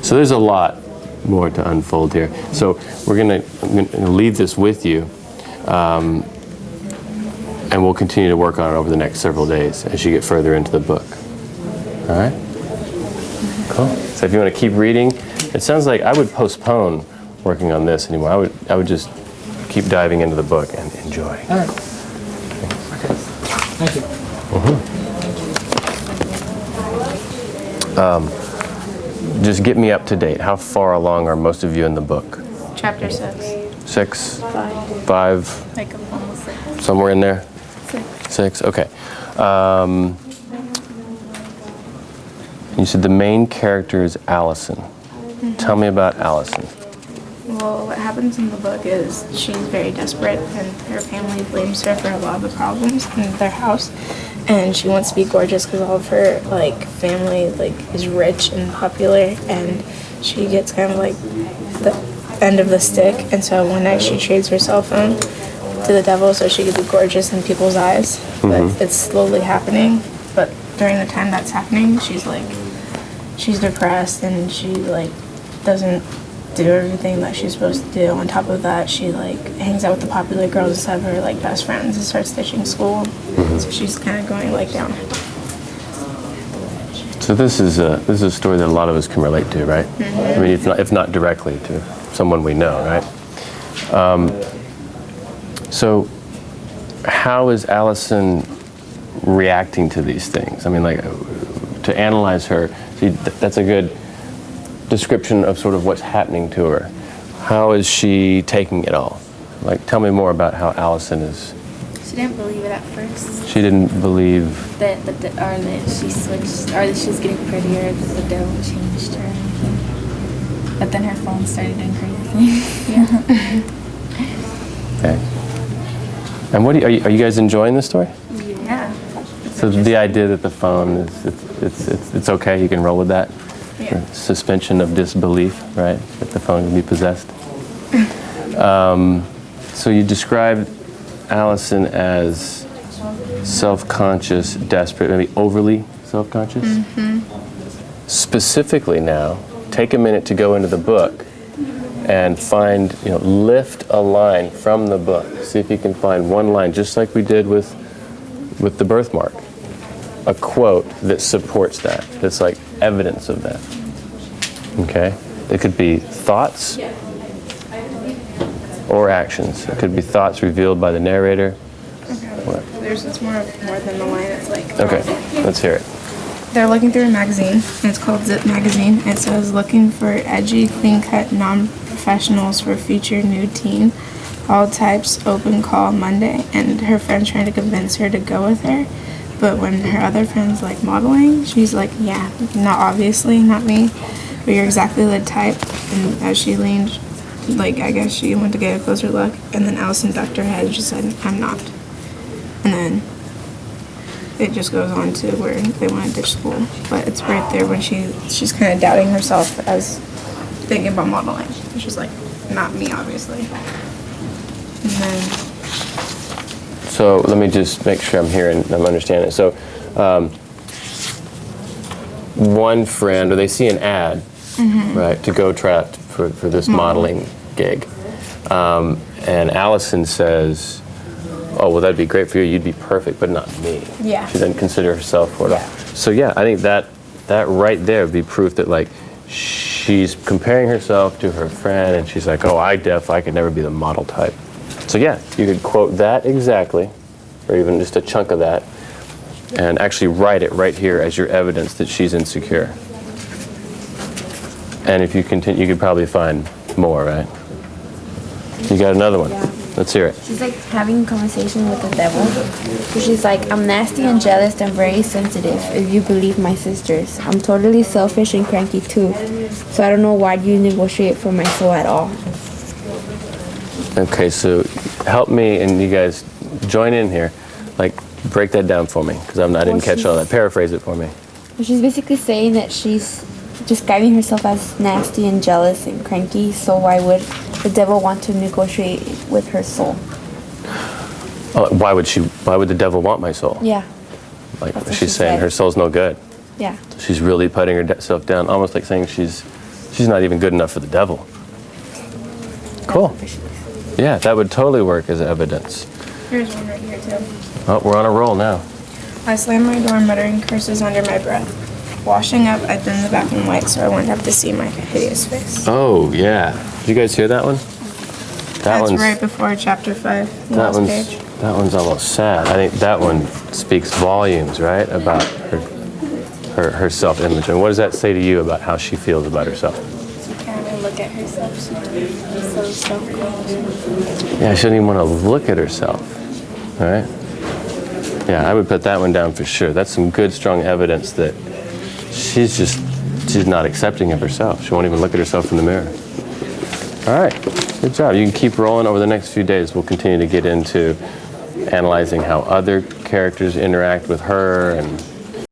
So there's a lot more to unfold here. So I'm going to leave this with you, and we'll continue to work on it over the next several days as you get further into the book. All right? Cool. So if you want to keep reading, it sounds like I would postpone working on this anymore. I would just keep diving into the book and enjoy. All right. Okay. Thank you. Just get me up to date. How far along are most of you in the book? Chapter 6. 6? 5. 5? Like almost 6. Somewhere in there? 6. 6? Okay. You said the main character is Allison. Tell me about Allison. Well, what happens in the book is she's very desperate, and her family blames her for a lot of the problems in their house. And she wants to be gorgeous because all of her family is rich and popular, and she gets kind of like the end of the stick. And so one night she trades her cell phone to the devil so she could be gorgeous in people's eyes. But it's slowly happening. But during the time that's happening, she's depressed, and she doesn't do everything that she's supposed to do. On top of that, she hangs out with the popular girls instead of her best friends and starts ditching school. So she's kind of going down. So this is a story that a lot of us can relate to, right? I mean, if not directly, to someone we know, right? So how is Allison reacting to these things? I mean, to analyze her, see, that's a good description of sort of what's happening to her. How is she taking it all? Tell me more about how Allison is. She didn't believe it at first. She didn't believe That she switched, or that she was getting prettier, that the devil changed her or anything. But then her phone started doing crazy things. Okay. And what are you guys enjoying this story? Yeah. So the idea that the phone is it's okay, you can roll with that. Yeah. Suspension of disbelief, right? That the phone can be possessed. So you described Allison as self-conscious, desperate, maybe overly self-conscious. Specifically now, take a minute to go into the book and find, lift a line from the book. See if you can find one line, just like we did with the birthmark. A quote that supports that, that's like evidence of that. Okay? It could be thoughts or actions. It could be thoughts revealed by the narrator. Okay. It's more than the line. It's Okay, let's hear it. They're looking through a magazine, and it's called Zip Magazine. It says, looking for edgy, clean-cut non-professionals for future nude teen. All types, open call Monday. And her friend's trying to convince her to go with her. But when her other friends modeling, she's like, yeah, not obviously, not me. But you're exactly the type. And as she leaned, I guess she went to get a closer look. And then Allison ducked her head and she said, I'm not. And then it just goes on to where they want to ditch school. But it's right there when she's kind of doubting herself as thinking about modeling. She's like, not me, obviously. And then... So let me just make sure I'm hearing, I'm understanding. So one friend, or they see an ad, right, to go try out for this modeling gig. And Allison says, oh, well, that'd be great for you. You'd be perfect, but not me. Yeah. She doesn't consider herself for it. Yeah. So yeah, I think that right there would be proof that she's comparing herself to her friend, and she's like, oh, I could never be the model type. So yeah, you could quote that exactly, or even just a chunk of that, and actually write it right here as your evidence that she's insecure. And if you continue, you could probably find more, right? You got another one? Yeah. Let's hear it. She's having a conversation with the devil. So she's like, I'm nasty and jealous and very sensitive, if you believe my sisters. I'm totally selfish and cranky too. So I don't know why you negotiate for my soul at all. Okay, so help me, and you guys join in here. Break that down for me, because I didn't catch all that. Paraphrase it for me. She's basically saying that she's describing herself as nasty and jealous and cranky, so why would the devil want to negotiate with her soul? Why would the devil want my soul? Yeah. Like That's what she's she saying said. her soul's no good. Yeah. She's really putting herself down, almost like saying she's She's not even good enough for the devil. Cool. Yeah, that would totally work as evidence. Here's one right here too. Oh, we're on a roll now. I slammed my door, muttering curses under my breath. Washing up, I dimmed the bathroom light so I wouldn't have to see my hideous face. Oh, yeah. Did you guys hear that one? That's right before chapter 5, the That last one's, page. that one's almost sad. I think that one speaks volumes, right, about her self-image. And what does that say to you about how she feels about herself? She can't even look at herself. She's so self-conscious. Yeah, she doesn't even want to look at herself, all right? Yeah, I would put that one down for sure. That's some good, strong evidence that she's not accepting of herself. She won't even look at herself in the mirror. All right, good job. You can keep rolling over the next few days. We'll continue to get into analyzing how other characters interact with her and